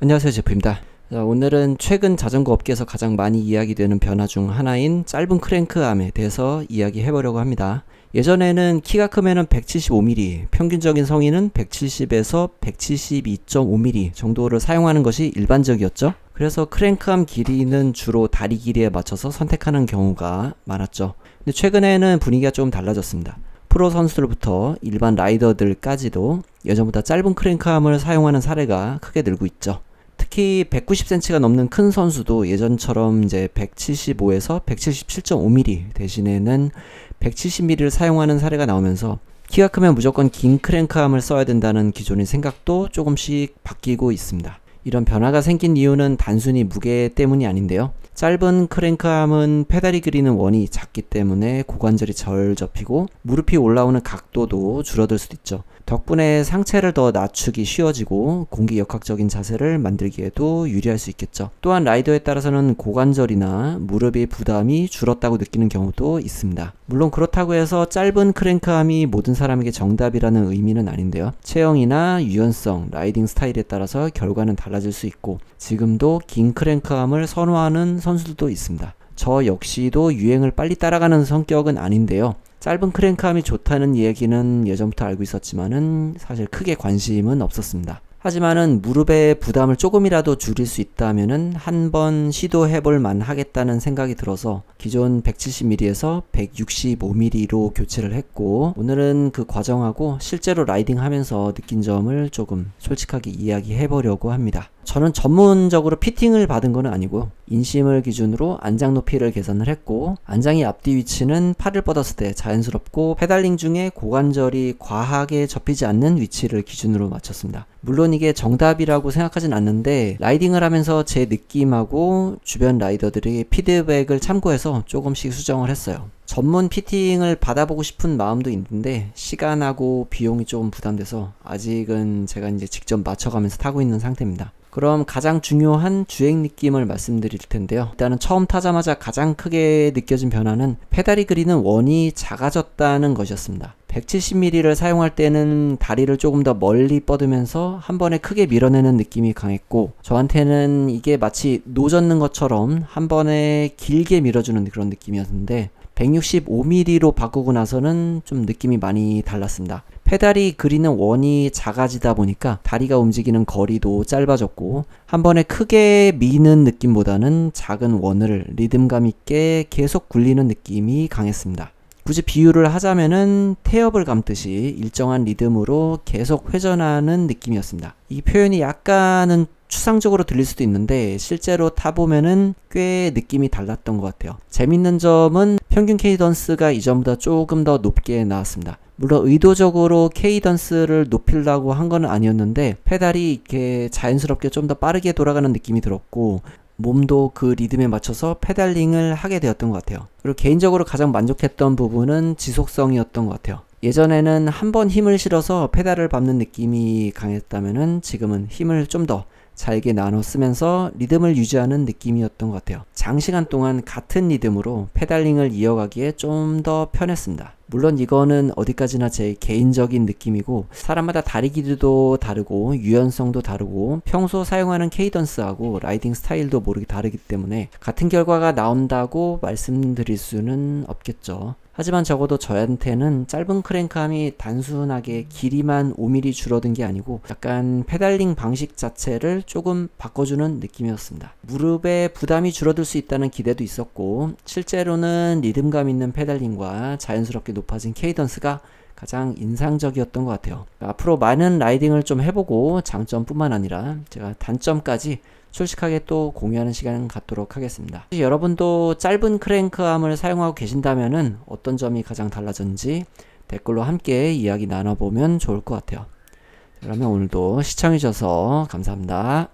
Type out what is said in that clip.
안녕하세요, 제프입니다. 자, 오늘은 최근 자전거 업계에서 가장 많이 이야기되는 변화 중 하나인 짧은 크랭크암에 대해서 이야기해보려고 합니다. 예전에는 키가 크면은 175mm, 평균적인 성인은 170에서 172.5mm 정도를 사용하는 것이 일반적이었죠. 그래서 크랭크암 길이는 주로 다리 길이에 맞춰서 선택하는 경우가 많았죠. 근데 최근에는 분위기가 좀 달라졌습니다. 프로 선수들부터 일반 라이더들까지도 예전보다 짧은 크랭크암을 사용하는 사례가 크게 늘고 있죠. 특히 190cm가 넘는 큰 선수도 예전처럼 이제 175에서 177.5mm 대신에는 170mm를 사용하는 사례가 나오면서 키가 크면 무조건 긴 크랭크암을 써야 된다는 기존의 생각도 조금씩 바뀌고 있습니다. 이런 변화가 생긴 이유는 단순히 무게 때문이 아닌데요. 짧은 크랭크암은 페달이 그리는 원이 작기 때문에 고관절이 덜 접히고 무릎이 올라오는 각도도 줄어들 수도 있죠. 덕분에 상체를 더 낮추기 쉬워지고 공기역학적인 자세를 만들기에도 유리할 수 있겠죠. 또한 라이더에 따라서는 고관절이나 무릎의 부담이 줄었다고 느끼는 경우도 있습니다. 물론 그렇다고 해서 짧은 크랭크암이 모든 사람에게 정답이라는 의미는 아닌데요. 체형이나 유연성, 라이딩 스타일에 따라서 결과는 달라질 수 있고 지금도 긴 크랭크암을 선호하는 선수들도 있습니다. 저 역시도 유행을 빨리 따라가는 성격은 아닌데요. 짧은 크랭크암이 좋다는 얘기는 예전부터 알고 있었지만은 사실 크게 관심은 없었습니다. 하지만은 무릎의 부담을 조금이라도 줄일 수 있다면은 한번 시도해볼 만하겠다는 생각이 들어서 기존 170mm에서 165mm로 교체를 했고 오늘은 그 과정하고 실제로 라이딩 하면서 느낀 점을 조금 솔직하게 이야기해보려고 합니다. 저는 전문적으로 피팅을 받은 건 아니고요. 인심을 기준으로 안장 높이를 계산을 했고 안장의 앞뒤 위치는 팔을 뻗었을 때 자연스럽고 페달링 중에 고관절이 과하게 접히지 않는 위치를 기준으로 맞췄습니다. 물론 이게 정답이라고 생각하진 않는데 라이딩을 하면서 제 느낌하고 주변 라이더들의 피드백을 참고해서 조금씩 수정을 했어요. 전문 피팅을 받아보고 싶은 마음도 있는데 시간하고 비용이 조금 부담돼서 아직은 제가 이제 직접 맞춰가면서 타고 있는 상태입니다. 그럼 가장 중요한 주행 느낌을 말씀드릴 텐데요. 일단은 처음 타자마자 가장 크게 느껴진 변화는 페달이 그리는 원이 작아졌다는 것이었습니다. 170mm를 사용할 때는 다리를 조금 더 멀리 뻗으면서 한 번에 크게 밀어내는 느낌이 강했고 저한테는 이게 마치 노젓는 것처럼 한 번에 길게 밀어주는 그런 느낌이었는데 165mm로 바꾸고 나서는 좀 느낌이 많이 달랐습니다. 페달이 그리는 원이 작아지다 보니까 다리가 움직이는 거리도 짧아졌고 한 번에 크게 미는 느낌보다는 작은 원을 리듬감 있게 계속 굴리는 느낌이 강했습니다. 굳이 비유를 하자면은 태엽을 감듯이 일정한 리듬으로 계속 회전하는 느낌이었습니다. 이 표현이 약간은 추상적으로 들릴 수도 있는데 실제로 타보면은 꽤 느낌이 달랐던 것 같아요. 재밌는 점은 평균 케이던스가 이전보다 조금 더 높게 나왔습니다. 물론 의도적으로 케이던스를 높이려고 한 건 아니었는데 페달이 이렇게 자연스럽게 좀 더 빠르게 돌아가는 느낌이 들었고 몸도 그 리듬에 맞춰서 페달링을 하게 되었던 것 같아요. 그리고 개인적으로 가장 만족했던 부분은 지속성이었던 것 같아요. 예전에는 한 번 힘을 실어서 페달을 밟는 느낌이 강했다면은 지금은 힘을 좀 더 잘게 나눠 쓰면서 리듬을 유지하는 느낌이었던 것 같아요. 장시간 동안 같은 리듬으로 페달링을 이어가기에 좀 더 편했습니다. 물론 이거는 어디까지나 제 개인적인 느낌이고 사람마다 다리 길이도 다르고 유연성도 다르고 평소 사용하는 케이던스하고 라이딩 스타일도 모르게 다르기 때문에 같은 결과가 나온다고 말씀드릴 수는 없겠죠. 하지만 적어도 저한테는 짧은 크랭크암이 단순하게 길이만 5mm 줄어든 게 아니고 약간 페달링 방식 자체를 조금 바꿔주는 느낌이었습니다. 무릎에 부담이 줄어들 수 있다는 기대도 있었고 실제로는 리듬감 있는 페달링과 자연스럽게 높아진 케이던스가 가장 인상적이었던 것 같아요. 앞으로 많은 라이딩을 좀 해보고 장점뿐만 아니라 제가 단점까지 솔직하게 또 공유하는 시간을 갖도록 하겠습니다. 여러분도 짧은 크랭크암을 사용하고 계신다면은 어떤 점이 가장 달라졌는지 댓글로 함께 이야기 나눠보면 좋을 것 같아요. 그러면 오늘도 시청해주셔서 감사합니다.